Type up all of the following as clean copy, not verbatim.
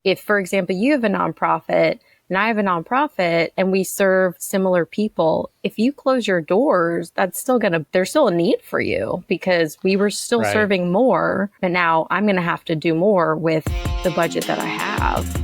If, for example, you have a nonprofit and I have a nonprofit and we serve similar people, if you close your doors, there's still a need for you because we were still serving more, but now I'm going to have to do more with the budget that I have.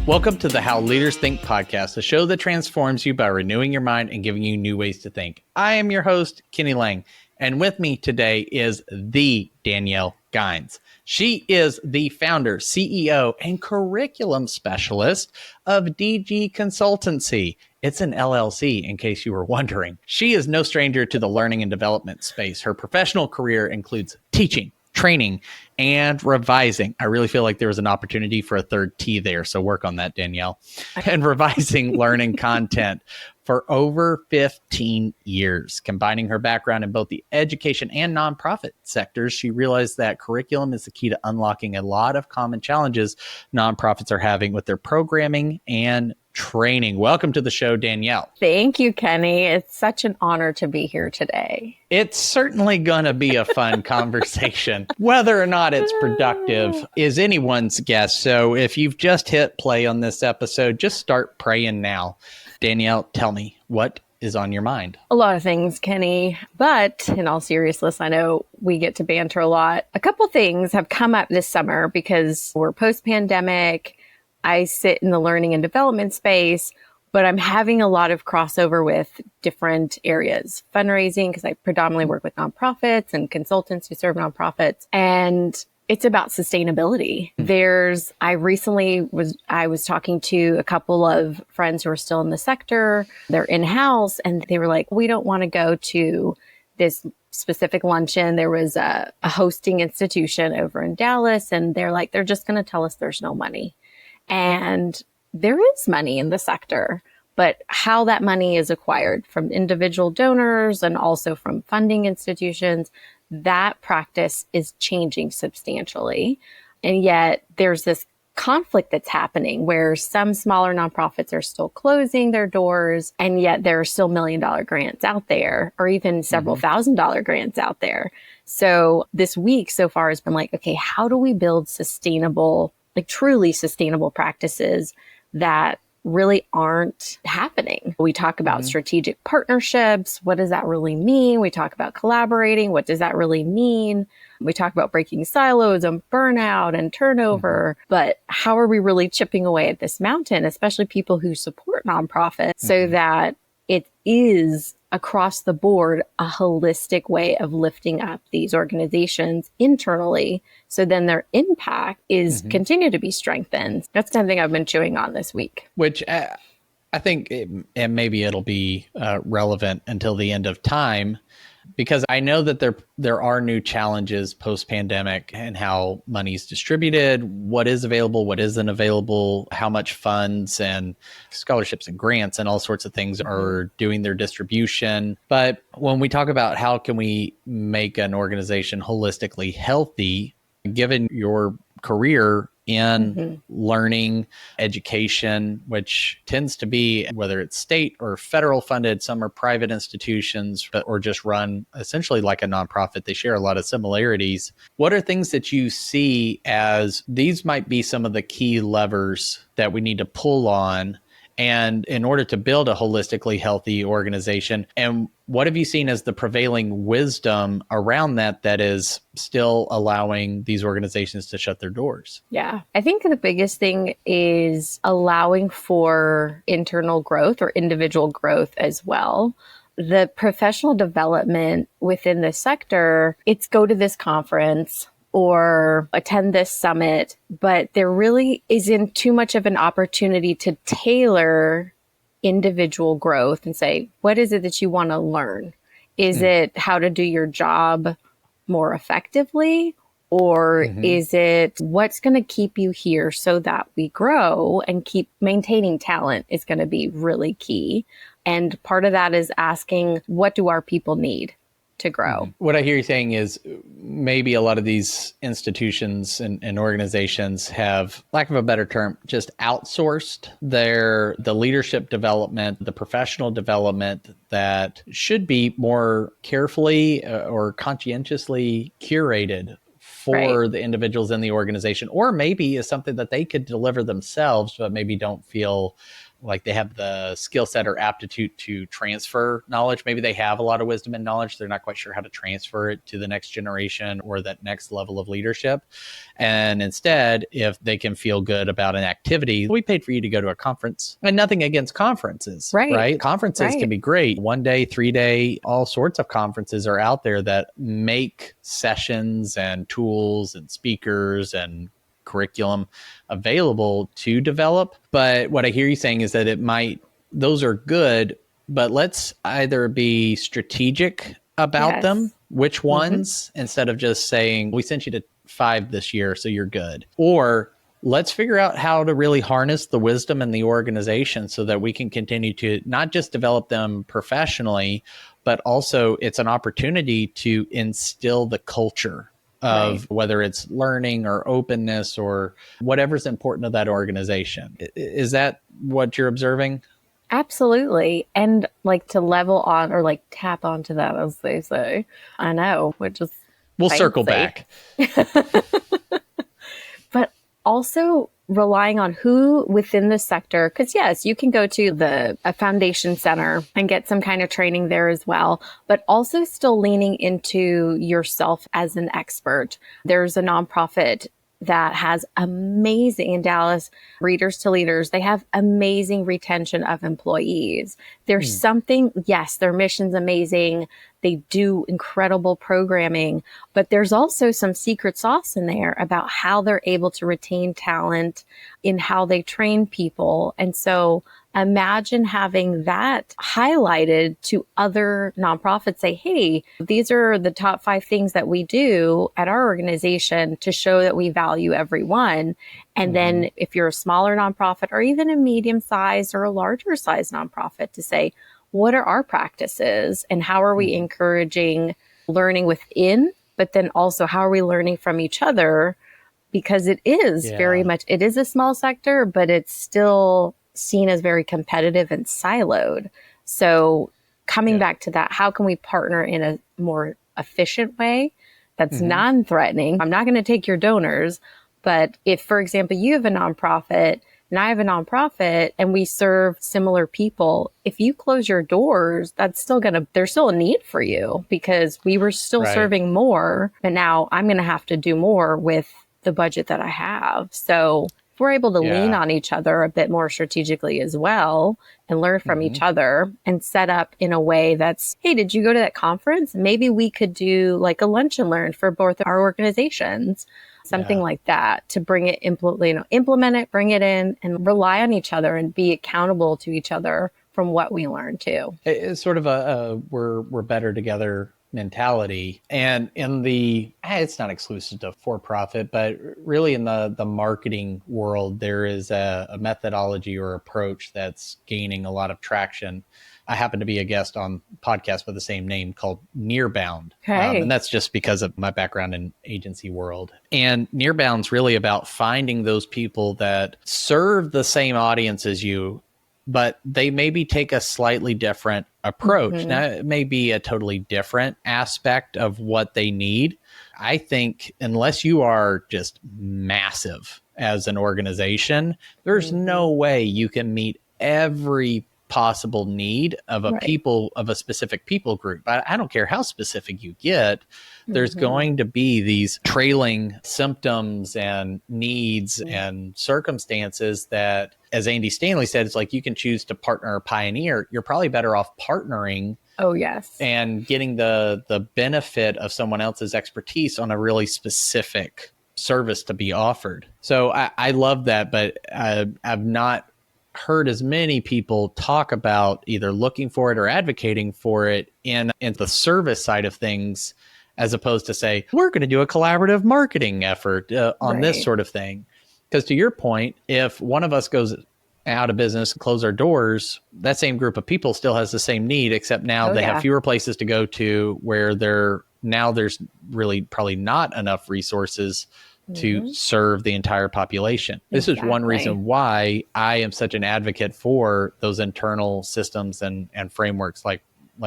Welcome to the How Leaders Think podcast, a show that transforms you by renewing your mind and giving you new ways to think. I am your host, Kenny Lange, and with me today is the Danielle Gines. She is the founder, CEO, and curriculum specialist of DG Consultancy. It's an LLC, in case you were wondering. She is no stranger to the learning and development space. Her professional career includes teaching, training, and revising. I really feel like there was an opportunity for a third T there, so work on that, Danielle. And revising learning content for over 15 years. Combining her background in both the education and nonprofit sectors, she realized that curriculum is the key to unlocking a lot of common challenges nonprofits are having with their programming and training. Welcome to the show, Danielle. Thank you, Kenny. It's such an honor to be here today. It's certainly going to be a fun conversation. Whether or not it's productive is anyone's guess. So if you've just hit play on this episode, just start praying now. Danielle, tell me, what is on your mind? A lot of things, Kenny, but in all seriousness, I know we get to banter a lot. A couple things have come up this summer because we're post-pandemic. I sit in the learning and development space, but I'm having a lot of crossover with different areas. Fundraising, because I predominantly work with nonprofits and consultants who serve nonprofits. And it's about sustainability. I was talking to a couple of friends who are still in the sector. They're in-house and they were like, we don't want to go to this specific luncheon. There was a hosting institution over in Dallas and they're just going to tell us there's no money. And there is money in the sector, but how that money is acquired from individual donors and also from funding institutions, that practice is changing substantially. And yet there's this conflict that's happening where some smaller nonprofits are still closing their doors, and yet there are still $1 million grants out there, or even several $1,000 grants out there. So this week so far has been like, okay, how do we build sustainable, truly sustainable practices that really aren't happening? We talk about strategic partnerships. What does that really mean? We talk about collaborating. What does that really mean? We talk about breaking silos and burnout and turnover, but how are we really chipping away at this mountain, especially people who support nonprofits, so that it is across the board a holistic way of lifting up these organizations internally, so then their impact is continue to be strengthened. That's something I've been chewing on this week. Which I think and maybe it'll be relevant until the end of time, because I know that there are new challenges post-pandemic and how money's distributed, what is available, what isn't available, how much funds and scholarships and grants and all sorts of things are doing their distribution. But when we talk about how can we make an organization holistically healthy, given your career in learning, education, which tends to be, whether it's state or federal funded, some are private institutions, or just run essentially like a nonprofit. They share a lot of similarities. What are things that you see as these might be some of the key levers that we need to pull on, and in order to build a holistically healthy organization? And what have you seen as the prevailing wisdom around that is still allowing these organizations to shut their doors? Yeah, I think the biggest thing is allowing for internal growth or individual growth as well. The professional development within the sector, it's go to this conference or attend this summit, but there really isn't too much of an opportunity to tailor individual growth and say, what is it that you want to learn? Is it how to do your job more effectively? Or is it what's going to keep you here so that we grow, and keep maintaining talent is going to be really key. And part of that is asking, what do our people need to grow? What I hear you saying is maybe a lot of these institutions and organizations have, lack of a better term, just outsourced the leadership development, the professional development that should be more carefully or conscientiously curated Right. for the individuals in the organization, or maybe is something that they could deliver themselves, but maybe don't feel like they have the skill set or aptitude to transfer knowledge. Maybe they have a lot of wisdom and knowledge. They're not quite sure how to transfer it to the next generation or that next level of leadership. And instead, if they can feel good about an activity, we paid for you to go to a conference, and nothing against conferences, right? Conferences can be great. 1 day, 3 day, all sorts of conferences are out there that make sessions and tools and speakers and curriculum available to develop. But what I hear you saying is that those are good, but let's either be strategic about them, which ones, instead of just saying, we sent you to 5 this year, so you're good. Or let's figure out how to really harness the wisdom in the organization so that we can continue to not just develop them professionally, but also it's an opportunity to instill the culture of whether it's learning or openness or whatever's important to that organization. Is that what you're observing? Absolutely. And like to level on or like tap onto that, as they say. I know, which is We'll fancy. circle back. But also relying on who within the sector, because yes, you can go to a foundation center and get some kind of training there as well, but also still leaning into yourself as an expert. There's a nonprofit that has amazing, in Dallas, Readers to Leaders. They have amazing retention of employees. There's something, yes, their mission's amazing. They do incredible programming, but there's also some secret sauce in there about how they're able to retain talent, in how they train people. And so imagine having that highlighted to other nonprofits. Say, hey, these are the top 5 things that we do at our organization to show that we value everyone. And then if you're a smaller nonprofit or even a medium sized or a larger sized nonprofit, to say, what are our practices and how are we encouraging learning within, but then also how are we learning from each other? Because it is very much, it is a small sector, but it's still seen as very competitive and siloed. So coming back to that, how can we partner in a more efficient way that's non-threatening? I'm not going to take your donors, but if, for example, you have a nonprofit and I have a nonprofit and we serve similar people, if you close your doors, there's still a need for you because we were still serving more, but now I'm going to have to do more with the budget that I have. So if we're able to lean on each other a bit more strategically as well and learn from each other and set up in a way that's, hey, did you go to that conference? Maybe we could do like a lunch and learn for both our organizations, something like that, to bring it, implement it, bring it in and rely on each other and be accountable to each other from what we learn too. It's sort of we're better together mentality. And in it's not exclusive to for-profit, but really in the marketing world, there is a methodology or approach that's gaining a lot of traction. I happen to be a guest on a podcast with the same name called Nearbound. And that's just because of my background in agency world. And Nearbound's really about finding those people that serve the same audience as you, but they maybe take a slightly different approach. Now, it may be a totally different aspect of what they need. I think unless you are just massive as an organization, there's no way you can meet every possible need of a specific people group. I don't care how specific you get, there's going to be these trailing symptoms and needs and circumstances that, as Andy Stanley said, it's like you can choose to partner or pioneer. You're probably better off partnering. Oh, yes. And getting the benefit of someone else's expertise on a really specific service to be offered. So I love that, but I've not heard as many people talk about either looking for it or advocating for it in the service side of things, as opposed to say, we're going to do a collaborative marketing effort on this sort of thing. Because to your point, if one of us goes out of business, close our doors, that same group of people still has the same need, except now they have fewer places to go to where they're now there's really probably not enough resources to serve the entire population. This is one reason why I am such an advocate for those internal systems and frameworks, like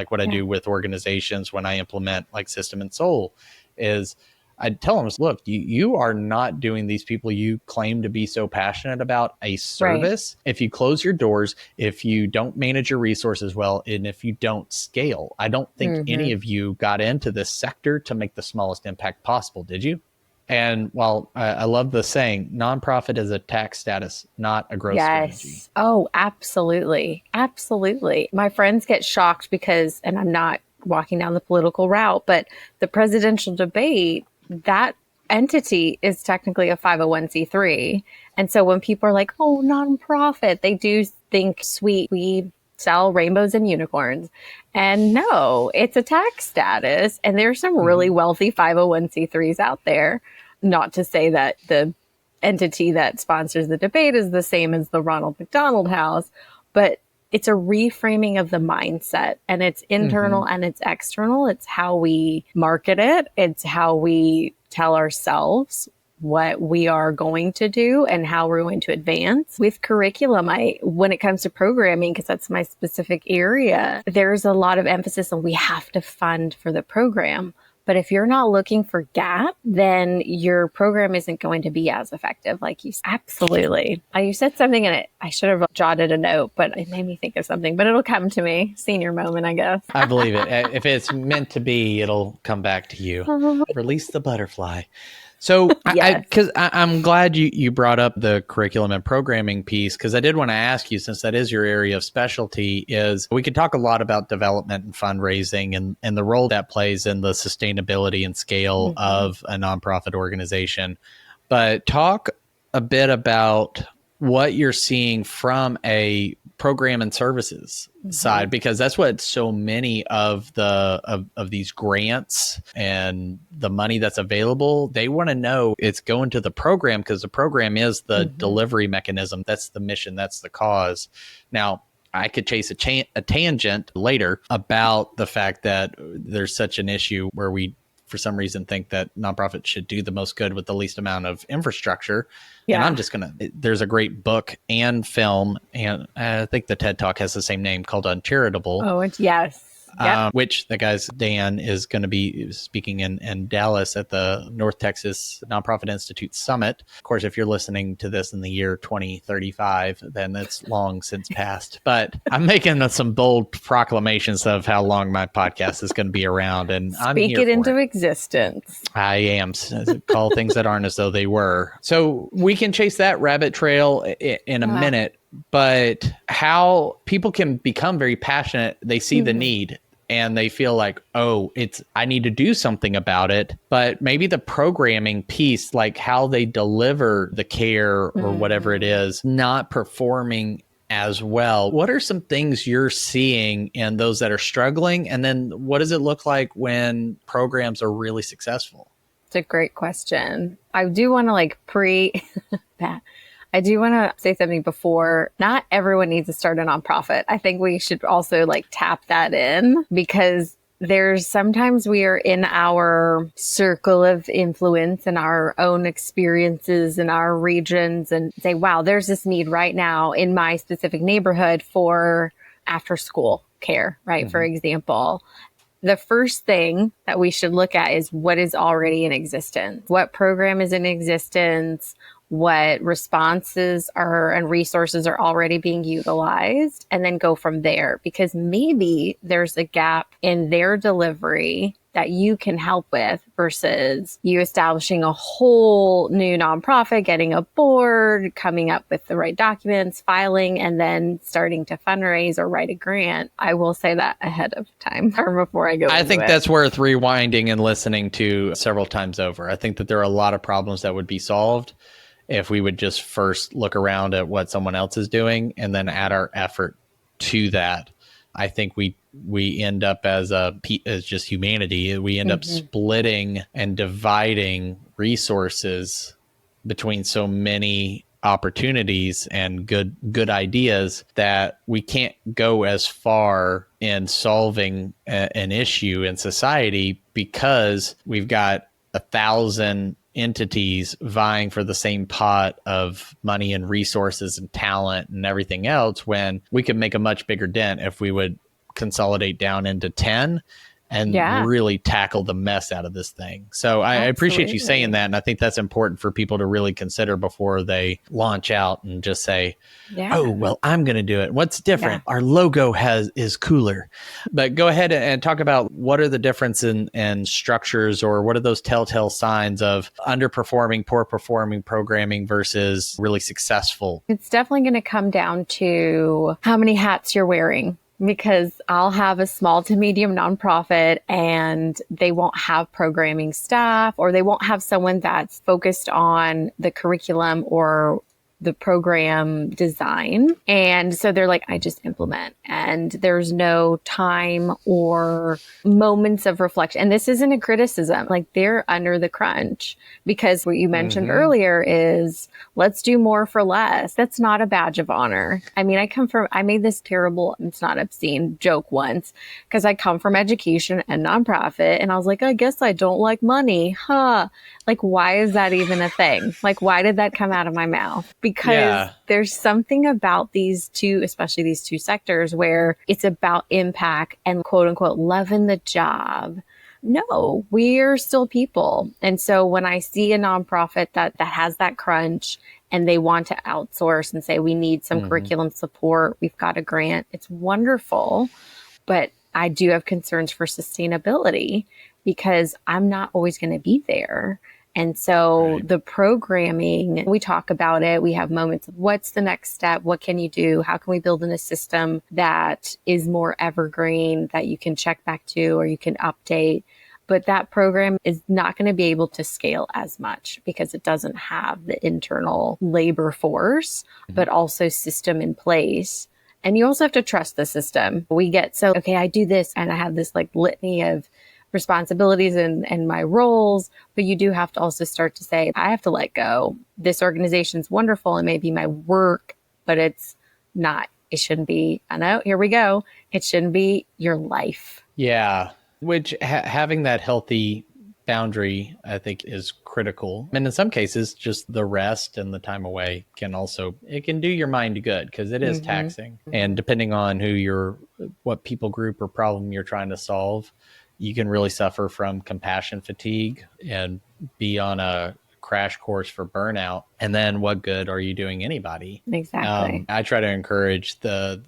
what I do with organizations when I implement like System and Soul, is I tell them, look, you are not doing these people you claim to be so passionate about a service if you close your doors, if you don't manage your resources well, and if you don't scale. I don't think any of you got into this sector to make the smallest impact possible, did you? And while I love the saying, nonprofit is a tax status, not a growth strategy. Oh, absolutely. Absolutely. My friends get shocked because, and I'm not walking down the political route, but the presidential debate, that entity is technically a 501c3. And so when people are like, oh, nonprofit, they do think, sweet, we sell rainbows and unicorns. And no, it's a tax status. And there's some really wealthy 501c3s out there. Not to say that the entity that sponsors the debate is the same as the Ronald McDonald House, but it's a reframing of the mindset, and it's internal and it's external. It's how we market it. It's how we tell ourselves what we are going to do and how we're going to advance. With curriculum, when it comes to programming, because that's my specific area, there's a lot of emphasis on we have to fund for the program. But if you're not looking for gap, then your program isn't going to be as effective, like you said. Absolutely. You said something in it. I should have jotted a note, but it made me think of something. But it'll come to me. Senior moment, I guess. I believe it. If it's meant to be, it'll come back to you. Release the butterfly. So, because I'm glad you brought up the curriculum and programming piece, because I did want to ask you, since that is your area of specialty, is we could talk a lot about development and fundraising and the role that plays in the sustainability and scale of a nonprofit organization. But talk a bit about what you're seeing from a program and services side, because that's what so many of these grants and the money that's available, they want to know it's going to the program, because the program is the delivery mechanism. That's the mission. That's the cause. Now, I could chase a tangent later about the fact that there's such an issue where we, for some reason, think that nonprofits should do the most good with the least amount of infrastructure. And I'm just there's a great book and film, and I think the TED Talk has the same name, called Uncharitable. Oh, yes. Which the guy's Dan is going to be speaking in Dallas at the North Texas Nonprofit Institute Summit. Of course, if you're listening to this in the year 2035, then it's long since passed. But I'm making some bold proclamations of how long my podcast is going to be around, and I'm here Speak it into existence. I am. Call things that aren't as though they were. So we can chase that rabbit trail in a minute. But how people can become very passionate, they see the need and they feel like, oh, I need to do something about it. But maybe the programming piece, like how they deliver the care or whatever it is, not performing as well. What are some things you're seeing in those that are struggling? And then what does it look like when programs are really successful? It's a great question. I do want to that. I do want to say something before. Not everyone needs to start a nonprofit. I think we should also tap that in, because there's sometimes we are in our circle of influence and our own experiences in our regions and say, wow, there's this need right now in my specific neighborhood for after school care, right? For example. The first thing that we should look at is what is already in existence. What program is in existence? What responses and resources are already being utilized, and then go from there, because maybe there's a gap in their delivery that you can help with versus you establishing a whole new nonprofit, getting a board, coming up with the right documents, filing, and then starting to fundraise or write a grant. I will say that ahead of time or before I go. I think that's worth rewinding and listening to several times over. I think that there are a lot of problems that would be solved if we would just first look around at what someone else is doing and then add our effort to that. I think we end up as just humanity, we end up splitting and dividing resources between so many opportunities and good ideas that we can't go as far in solving an issue in society because we've got 1,000 entities vying for the same pot of money and resources and talent and everything else, when we could make a much bigger dent if we would consolidate down into 10 and really tackle the mess out of this thing. So I appreciate you saying that. And I think that's important for people to really consider before they launch out and just say, oh, well, I'm going to do it. What's different? Our logo is cooler. But go ahead and talk about what are the difference in structures, or what are those telltale signs of underperforming, poor performing programming versus really successful? It's definitely going to come down to how many hats you're wearing. Because I'll have a small to medium nonprofit and they won't have programming staff, or they won't have someone that's focused on the curriculum or the program design. And so they're like, I just implement, and there's no time or moments of reflection. And this isn't a criticism, like they're under the crunch, because what you mentioned earlier is let's do more for less. That's not a badge of honor. I mean, I made this terrible, it's not obscene joke once, because I come from education and nonprofit. And I was like, I guess I don't like money. Huh? Like, why is that even a thing? Like, why did that come out of my mouth? Because there's something about these two, especially these two sectors, where it's about impact and quote unquote loving the job. No, we're still people. And so when I see a nonprofit that has that crunch and they want to outsource and say, we need some curriculum support, we've got a grant, it's wonderful. But I do have concerns for sustainability, because I'm not always going to be there. And so the programming, we talk about it. We have moments of what's the next step? What can you do? How can we build in a system that is more evergreen, that you can check back to or you can update? But that program is not going to be able to scale as much because it doesn't have the internal labor force, but also system in place. And you also have to trust the system. We get so, okay, I do this and I have this like litany of responsibilities and my roles, but you do have to also start to say, I have to let go. This organization's wonderful. It may be my work, but it's not. It shouldn't be, I know, here we go. It shouldn't be your life. Yeah. Which having that healthy boundary, I think, is critical. And in some cases, just the rest and the time away it can do your mind good, because it is taxing. And depending on what people group or problem you're trying to solve, you can really suffer from compassion fatigue and be on a crash course for burnout. And then what good are you doing anybody? Exactly. I try to encourage the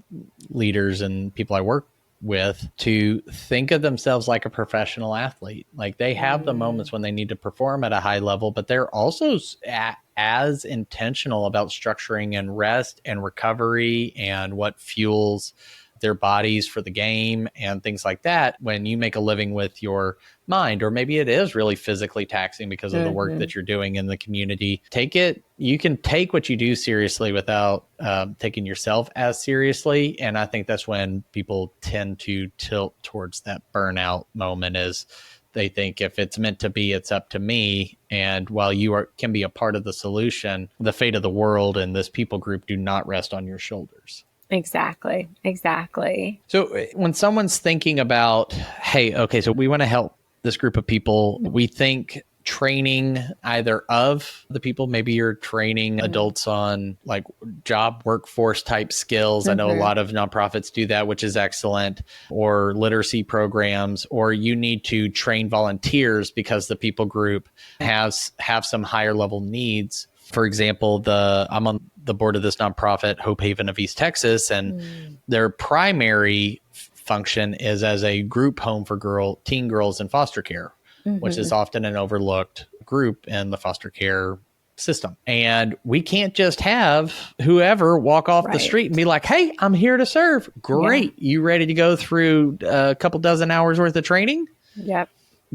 leaders and people I work with to think of themselves like a professional athlete. Like they have the moments when they need to perform at a high level, but they're also as intentional about structuring and rest and recovery and what fuels their bodies for the game and things like that. When you make a living with your mind, or maybe it is really physically taxing because of the work that you're doing in the community, you can take what you do seriously without taking yourself as seriously. And I think that's when people tend to tilt towards that burnout moment, is they think if it's meant to be, it's up to me. And while you can be a part of the solution, the fate of the world and this people group do not rest on your shoulders. Exactly. So when someone's thinking about, hey, okay, so we want to help this group of people, we think training either of the people, maybe you're training adults on like job workforce type skills. I know a lot of nonprofits do that, which is excellent, or literacy programs, or you need to train volunteers because the people group have some higher level needs. For example, I'm on the board of this nonprofit, Hope Haven of East Texas, and their primary function is as a group home for teen girls in foster care, which is often an overlooked group in the foster care system. And we can't just have whoever walk off the street and be like, hey, I'm here to serve. Great. You ready to go through a couple dozen hours worth of training? Yep.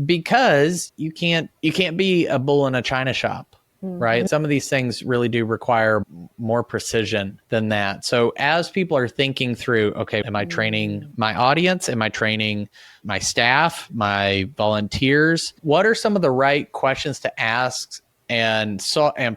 Because you can't be a bull in a china shop. Right. Some of these things really do require more precision than that. So as people are thinking through, okay, am I training my audience? Am I training my staff, my volunteers? What are some of the right questions to ask and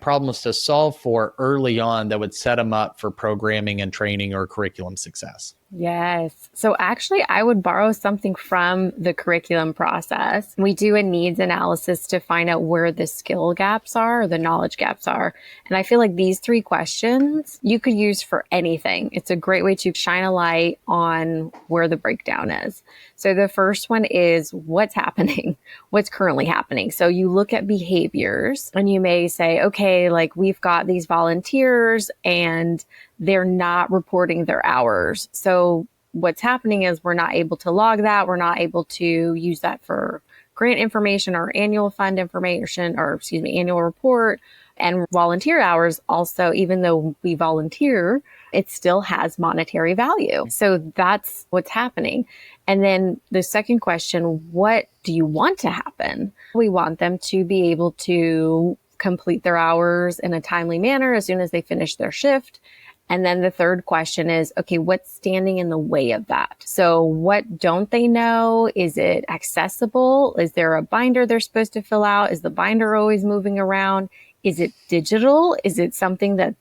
problems to solve for early on that would set them up for programming and training or curriculum success? Yes. So actually, I would borrow something from the curriculum process. We do a needs analysis to find out where the skill gaps are or the knowledge gaps are. And I feel like these three questions you could use for anything. It's a great way to shine a light on where the breakdown is. So the first one is what's happening, what's currently happening. So you look at behaviors and you may say, okay, like we've got these volunteers and they're not reporting their hours. So what's happening is we're not able to log that. We're not able to use that for grant information or annual fund information, or annual report. And volunteer hours also, even though we volunteer, it still has monetary value. So that's what's happening. And then the second question, what do you want to happen? We want them to be able to complete their hours in a timely manner as soon as they finish their shift. And then the third question is, okay, what's standing in the way of that? So what don't they know? Is it accessible? Is there a binder they're supposed to fill out? Is the binder always moving around? Is it digital? Is it something that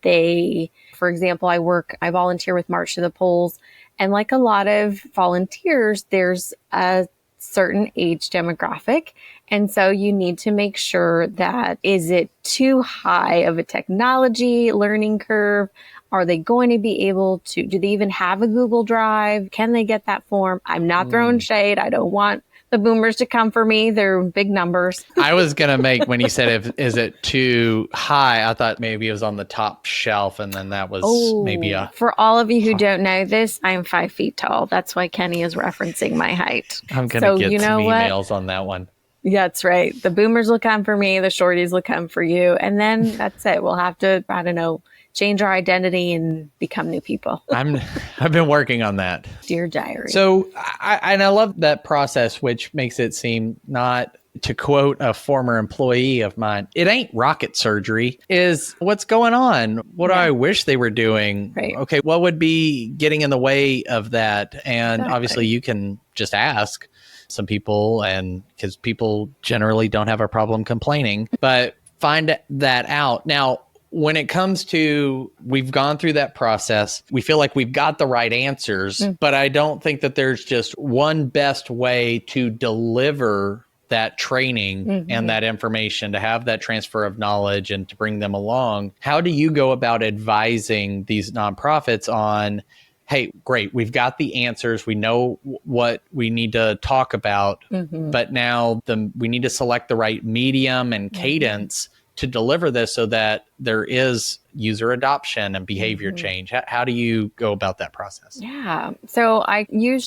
for example, I volunteer with March to the Polls. And like a lot of volunteers, there's a certain age demographic. And so you need to make sure that, is it too high of a technology learning curve? Are they going to be able to, do they even have a Google Drive? Can they get that form? I'm not throwing shade. I don't want the boomers to come for me. They're big numbers. I was going to make, when you said, is it too high? I thought maybe it was on the top shelf, and then that was maybe For all of you who don't know this, I'm 5 feet tall. That's why Kenny is referencing my height. I'm going to get some emails on that one. Yeah, that's right. The boomers will come for me. The shorties will come for you. And then that's it. We'll have to, I don't know, change our identity and become new people. I've been working on that. Dear diary. So, I love that process, which makes it seem, not to quote a former employee of mine, it ain't rocket surgery, is what's going on? What do I wish they were doing? Right. Okay, what would be getting in the way of that? And Exactly. obviously you can just ask some people, and because people generally don't have a problem complaining, but find that out. Now, when it comes to, we've gone through that process, we feel like we've got the right answers, but I don't think that there's just one best way to deliver that training and that information, to have that transfer of knowledge and to bring them along. How do you go about advising these nonprofits on, hey, great, we've got the answers, we know what we need to talk about, but now we need to select the right medium and cadence to deliver this so that there is user adoption and behavior change? How do you go about that process? Yeah. So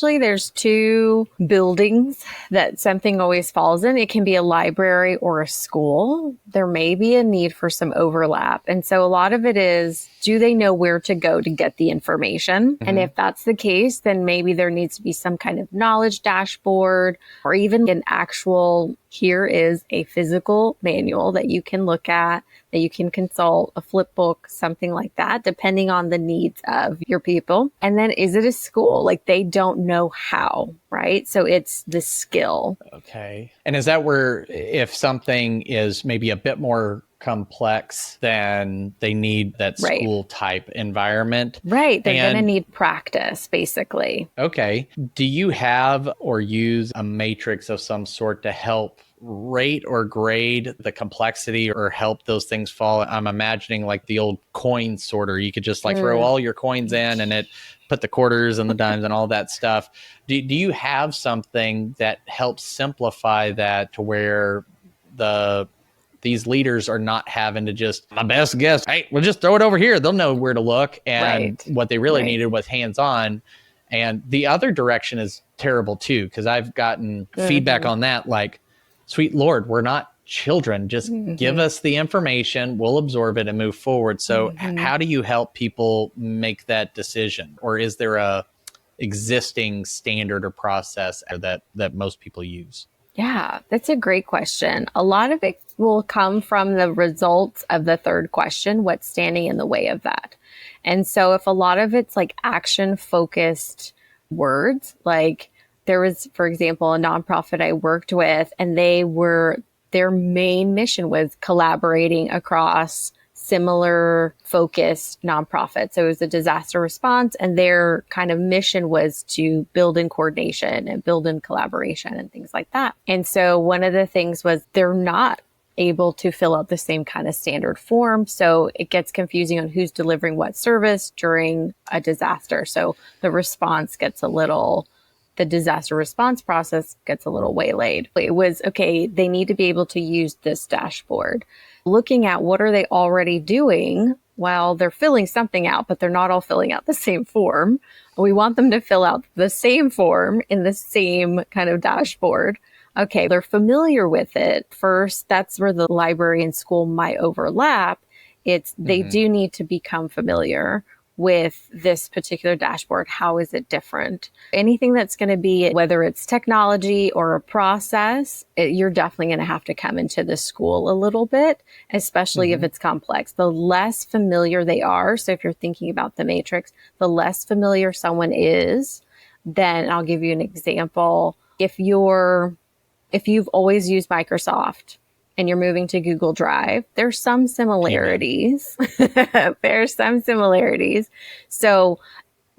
there's two buildings that something always falls in. It can be a library or a school. There may be a need for some overlap. And so a lot of it is, do they know where to go to get the information? And if that's the case, then maybe there needs to be some kind of knowledge dashboard, or even an actual, here is a physical manual that you can look at, that you can consult, a flip book, something like that, depending on the needs of your people. And then, is it a school? Like, they don't know how, right? So it's the skill. Okay. And is that where, if something is maybe a bit more complex, then they need that school type environment? Right. They're going to need practice, basically. Okay. Do you have or use a matrix of some sort to help rate or grade the complexity or help those things fall? I'm imagining like the old coin sorter. You could just like throw all your coins in and it put the quarters and the dimes and all that stuff. Do you have something that helps simplify that to where these leaders are not having to just, my best guess, hey, we'll just throw it over here. They'll know where to look. And what they really needed was hands-on. And the other direction is terrible too, because I've gotten feedback on that, like, sweet Lord, we're not children. Just give us the information, we'll absorb it and move forward. So how do you help people make that decision? Or is there a existing standard or process that most people use? Yeah, that's a great question. A lot of it will come from the results of the third question, what's standing in the way of that. And so if a lot of it's like action focused words, like there was, for example, a nonprofit I worked with, and their main mission was collaborating across similar focused nonprofit. So it was a disaster response, and their kind of mission was to build in coordination and build in collaboration and things like that. And so one of the things was they're not able to fill out the same kind of standard form. So it gets confusing on who's delivering what service during a disaster. So the response gets the disaster response process gets a little waylaid. It was, okay, they need to be able to use this dashboard, looking at what are they already doing while they're filling something out, but they're not all filling out the same form. We want them to fill out the same form in the same kind of dashboard. Okay, they're familiar with it. First, that's where the library and school might overlap. They do need to become familiar with this particular dashboard. How is it different? Anything that's going to be, whether it's technology or a process, you're definitely going to have to come into the school a little bit, especially if it's complex. The less familiar they are, so if you're thinking about the matrix, the less familiar someone is, then I'll give you an example. If you've always used Microsoft and you're moving to Google Drive, there's some similarities. There's some similarities. So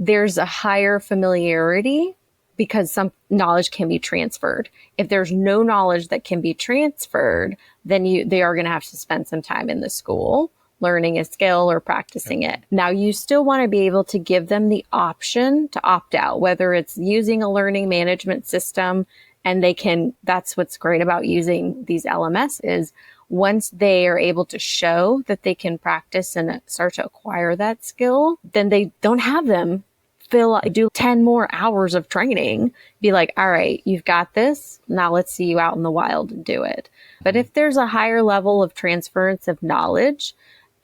there's a higher familiarity because some knowledge can be transferred. If there's no knowledge that can be transferred, then they are going to have to spend some time in the school learning a skill or practicing it. Now, you still want to be able to give them the option to opt out, whether it's using a learning management system. And that's what's great about using these LMS is once they are able to show that they can practice and start to acquire that skill, then they don't have them do 10 more hours of training, be like, all right, you've got this. Now let's see you out in the wild and do it. But if there's a higher level of transference of knowledge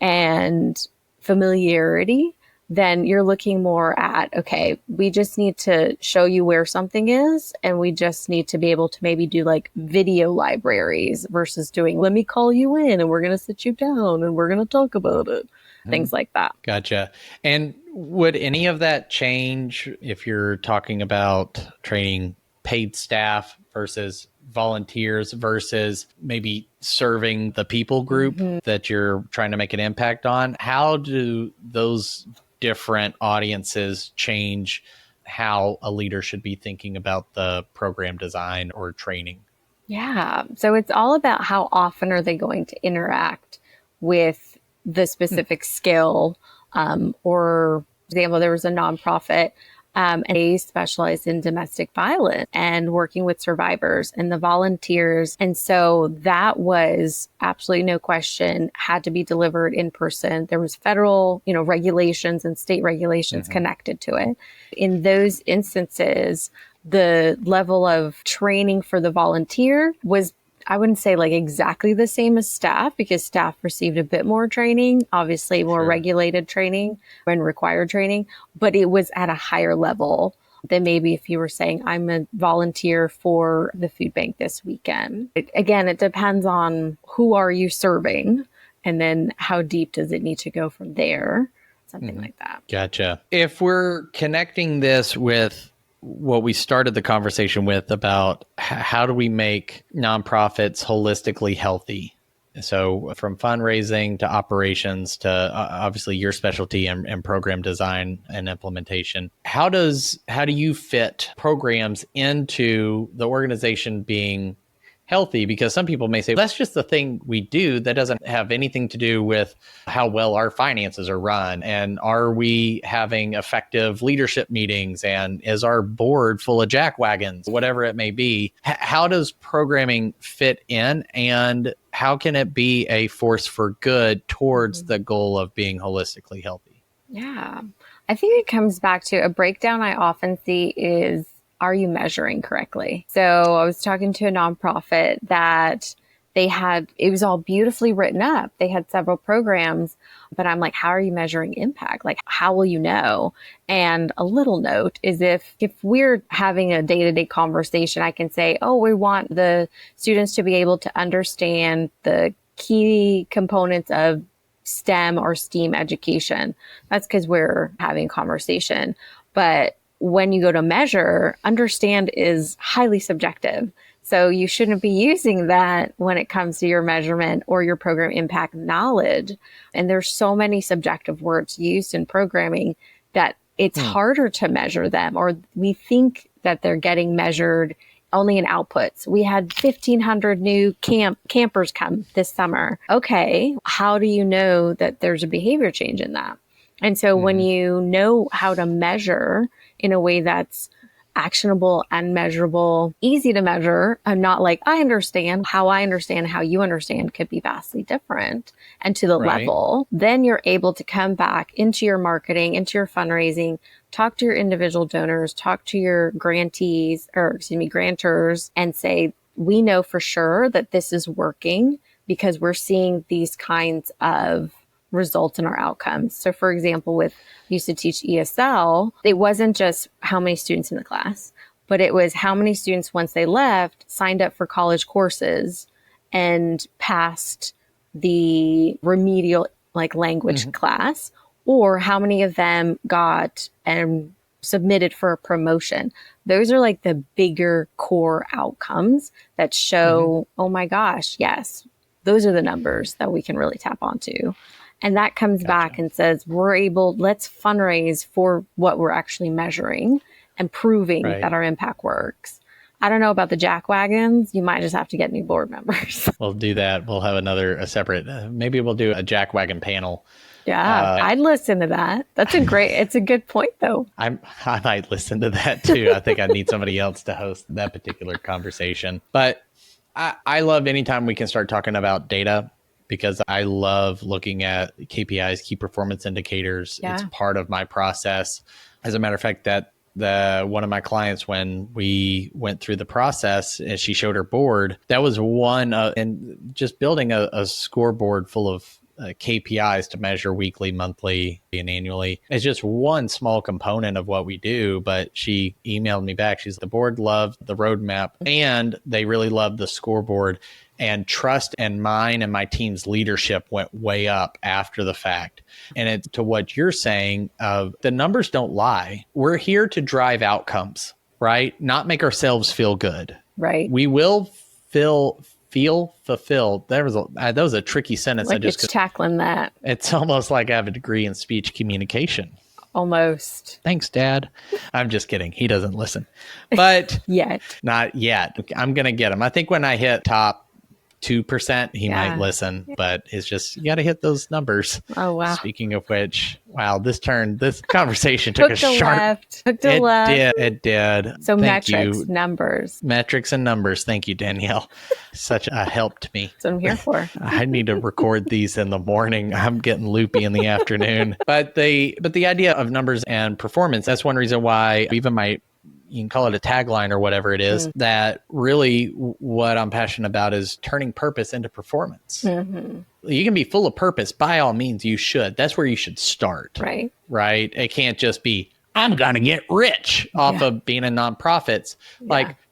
and familiarity, then you're looking more at, okay, we just need to show you where something is, and we just need to be able to maybe do like video libraries versus doing, let me call you in and we're going to sit you down and we're going to talk about it. Things like that. Gotcha. And would any of that change if you're talking about training paid staff versus volunteers versus maybe serving the people group that you're trying to make an impact on? How do those different audiences change how a leader should be thinking about the program design or training? Yeah. So it's all about how often are they going to interact with the specific skill. Or, for example, there was a nonprofit and they specialized in domestic violence and working with survivors and the volunteers. And so that was absolutely no question had to be delivered in person. There was federal, regulations and state regulations connected to it. In those instances, the level of training for the volunteer was, I wouldn't say like exactly the same as staff, because staff received a bit more training, obviously more regulated training and required training, but it was at a higher level than maybe if you were saying, I'm a volunteer for the food bank this weekend. Again, it depends on who are you serving, and then how deep does it need to go from there, something like that. Gotcha. If we're connecting this with what we started the conversation with about how do we make nonprofits holistically healthy? So from fundraising to operations to obviously your specialty and program design and implementation, how do you fit programs into the organization being healthy? Because some people may say, that's just the thing we do. That doesn't have anything to do with how well our finances are run. And are we having effective leadership meetings? And is our board full of jackwagons? Whatever it may be. How does programming fit in? And how can it be a force for good towards the goal of being holistically healthy? Yeah, I think it comes back to a breakdown I often see is, are you measuring correctly? So I was talking to a nonprofit that it was all beautifully written up. They had several programs, but I'm like, how are you measuring impact? Like, how will you know? And a little note is if we're having a day-to-day conversation, I can say, oh, we want the students to be able to understand the key components of STEM or STEAM education. That's because we're having a conversation. But when you go to measure, understand is highly subjective. So you shouldn't be using that when it comes to your measurement or your program impact knowledge. And there's so many subjective words used in programming that it's harder to measure them, or we think that they're getting measured only in outputs. We had 1,500 new campers come this summer. Okay, how do you know that there's a behavior change in that? And so when you know how to measure in a way that's actionable and measurable, easy to measure, and not like, I understand how you understand could be vastly different and to the level, then you're able to come back into your marketing, into your fundraising, talk to your individual donors, talk to your grantors, and say, we know for sure that this is working because we're seeing these kinds of results in our outcomes. So for example, I used to teach ESL, it wasn't just how many students in the class, but it was how many students, once they left, signed up for college courses and passed the remedial language class, or how many of them got and submitted for a promotion. Those are the bigger core outcomes that show, oh my gosh, yes, those are the numbers that we can really tap onto. And that comes back and says, let's fundraise for what we're actually measuring and proving that our impact works. I don't know about the jack wagons. You might just have to get new board members. We'll do that. We'll have a separate, maybe we'll do a jack wagon panel. Yeah, I'd listen to that. It's a good point though. I might listen to that too. I think I need somebody else to host that particular conversation. But I love anytime we can start talking about data, because I love looking at KPIs, key performance indicators. Yeah. It's part of my process. As a matter of fact, that one of my clients, when we went through the process and she showed her board, that was one, and just building a scoreboard full of KPIs to measure weekly, monthly, and annually is just one small component of what we do. But she emailed me back. The board loved the roadmap and they really loved the scoreboard. And trust and mine and my team's leadership went way up after the fact. And it's to what you're saying, the numbers don't lie. We're here to drive outcomes, right? Not make ourselves feel good. Right. We will feel fulfilled. That was a tricky sentence. It's tackling that. It's almost like I have a degree in speech communication. Almost. Thanks, Dad. I'm just kidding. He doesn't listen. But not yet. I'm going to get him. I think when I hit top 2%, he might listen, but it's just, you got to hit those numbers. Oh, wow. Speaking of which, wow, this conversation took a sharp left. It did. So metrics, numbers. Metrics and numbers. Thank you, Danielle. Such a help to me. That's what I'm here for. I need to record these in the morning. I'm getting loopy in the afternoon. But the idea of numbers and performance, that's one reason why even you can call it a tagline or whatever it is, that really what I'm passionate about is turning purpose into performance. You can be full of purpose. By all means, you should. That's where you should start. Right? It can't just be, I'm going to get rich off of being a nonprofit.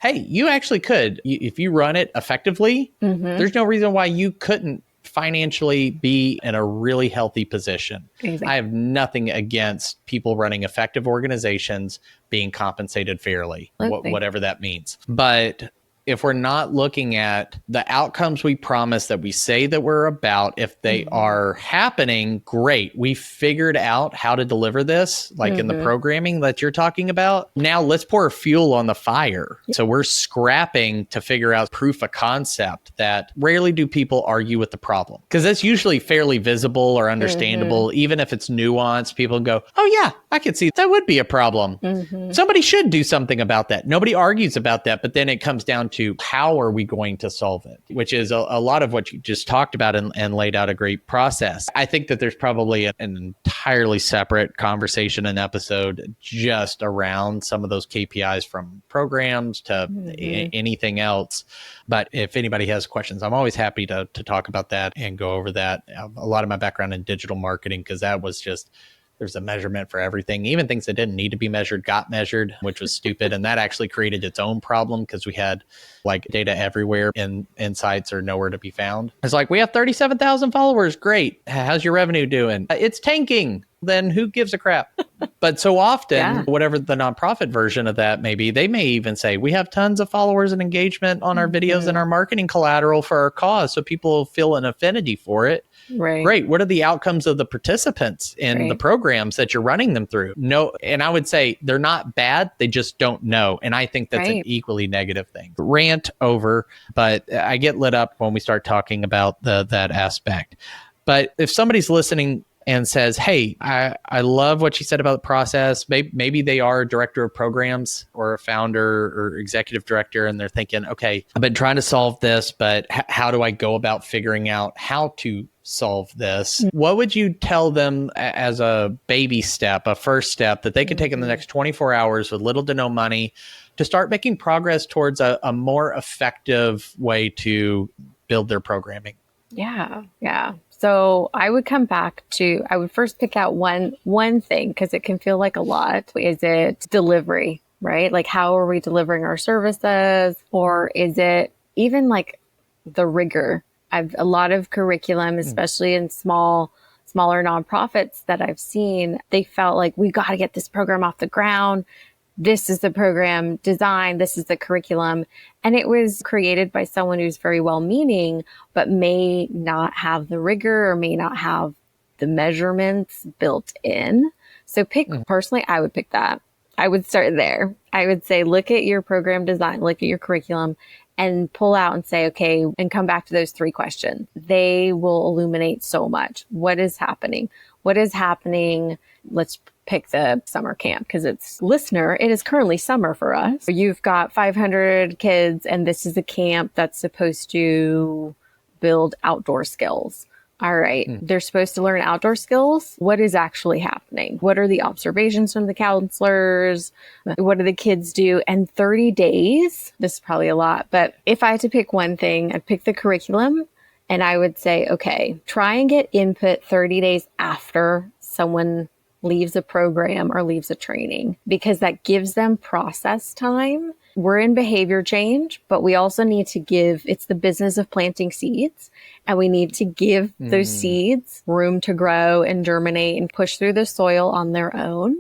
Hey, you actually could. If you run it effectively, there's no reason why you couldn't financially be in a really healthy position. Exactly. I have nothing against people running effective organizations being compensated fairly, whatever that means. But if we're not looking at the outcomes we promise that we say that we're about, if they are happening, great. We figured out how to deliver this, in the programming that you're talking about. Now let's pour fuel on the fire. So we're scrapping to figure out proof of concept that rarely do people argue with the problem, because that's usually fairly visible or understandable. Even if it's nuanced, people go, oh yeah, I can see that would be a problem. Somebody should do something about that. Nobody argues about that, but then it comes down to how are we going to solve it, which is a lot of what you just talked about and laid out a great process. I think that there's probably an entirely separate conversation and episode just around some of those KPIs, from programs to anything else. But if anybody has questions, I'm always happy to talk about that and go over that. A lot of my background in digital marketing, because that was just, there's a measurement for everything. Even things that didn't need to be measured got measured, which was stupid. And that actually created its own problem, because we had data everywhere and insights are nowhere to be found. It's we have 37,000 followers. Great. How's your revenue doing? It's tanking. Then who gives a crap? But so often, Yeah. whatever the nonprofit version of that may be, they may even say, we have tons of followers and engagement on our videos and our marketing collateral for our cause. So people feel an affinity for it. Right. Great. What are the outcomes of the participants in the programs that you're running them through? No. And I would say they're not bad. They just don't know. And I think that's an equally negative thing. Rant over, but I get lit up when we start talking about that aspect. But if somebody's listening and says, hey, I love what you said about the process. Maybe they are a director of programs or a founder or executive director, and they're thinking, okay, I've been trying to solve this, but how do I go about figuring out how to solve this? What would you tell them as a baby step, a first step that they could take in the next 24 hours with little to no money to start making progress towards a more effective way to build their programming? Yeah. So I would come back to, I would first pick out one thing, because it can feel like a lot. Is it delivery, right? Like, how are we delivering our services? Or is it even like the rigor? I've a lot of curriculum, especially in smaller nonprofits that I've seen, they felt like, we got to get this program off the ground. This is the program design. This is the curriculum. And it was created by someone who's very well-meaning, but may not have the rigor or may not have the measurements built in. So personally, I would pick that. I would start there. I would say, look at your program design, look at your curriculum, and pull out and say, okay, and come back to those 3 questions. They will illuminate so much. What is happening? Let's pick the summer camp, because it is currently summer for us. You've got 500 kids, and this is a camp that's supposed to build outdoor skills. All right. They're supposed to learn outdoor skills. What is actually happening? What are the observations from the counselors? What do the kids do? And 30 days, this is probably a lot, but if I had to pick one thing, I'd pick the curriculum, and I would say, okay, try and get input 30 days after someone leaves a program or leaves a training, because that gives them process time. We're in behavior change, but we also need to it's the business of planting seeds, and we need to give those seeds room to grow and germinate and push through the soil on their own.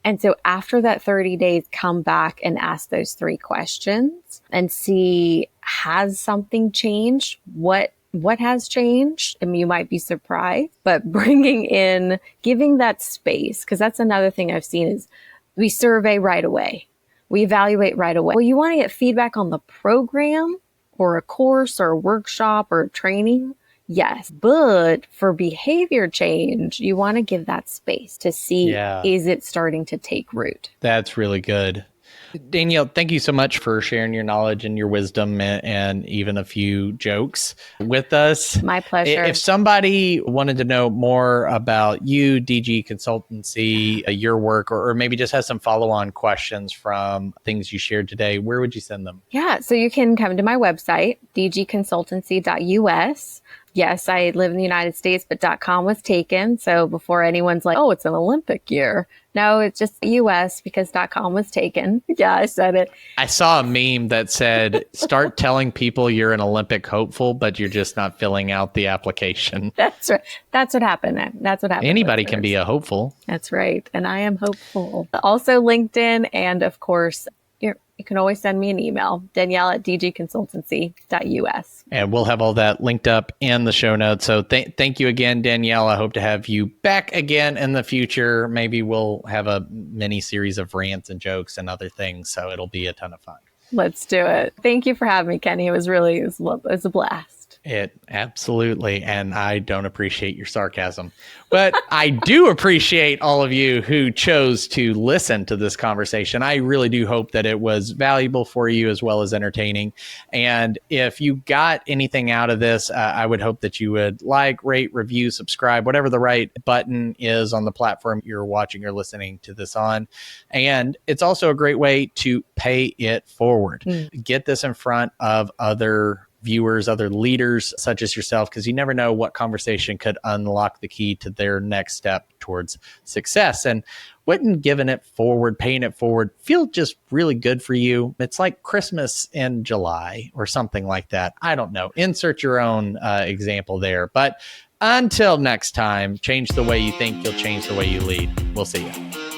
And so after that 30 days, come back and ask those 3 questions and see, has something changed? What has changed? I mean, you might be surprised, but giving that space, because that's another thing I've seen is we survey right away. We evaluate right away. Well, you want to get feedback on the program or a course or a workshop or a training. Yes. But for behavior change, you want to give that space to see, is it starting to take root? That's really good. Danielle, thank you so much for sharing your knowledge and your wisdom and even a few jokes with us. My pleasure. If somebody wanted to know more about you, DG Consultancy, your work, or maybe just has some follow-on questions from things you shared today, where would you send them? Yeah, so you can come to my website, dgconsultancy.us. Yes, I live in the United States, but .com was taken. So before anyone's like, oh, it's an Olympic year. No, it's just US because .com was taken. Yeah, I said it. I saw a meme that said, start telling people you're an Olympic hopeful, but you're just not filling out the application. That's right. That's what happened. That's what happened. Anybody can be a hopeful. That's right. And I am hopeful. Also LinkedIn. And of course, you can always send me an email, Danielle@dgconsultancy.us. And we'll have all that linked up in the show notes. So thank you again, Danielle. I hope to have you back again in the future. Maybe we'll have a mini series of rants and jokes and other things. So it'll be a ton of fun. Let's do it. Thank you for having me, Kenny. It was a blast. It absolutely. And I don't appreciate your sarcasm, but I do appreciate all of you who chose to listen to this conversation. I really do hope that it was valuable for you as well as entertaining. And if you got anything out of this, I would hope that you would like, rate, review, subscribe, whatever the right button is on the platform you're watching or listening to this on. And it's also a great way to pay it forward. Get this in front of other viewers, other leaders such as yourself, because you never know what conversation could unlock the key to their next step towards success. And wouldn't giving it forward, paying it forward feel just really good for you? It's like Christmas in July or something like that. I don't know. Insert your own example there. But until next time, change the way you think, you'll change the way you lead. We'll see you.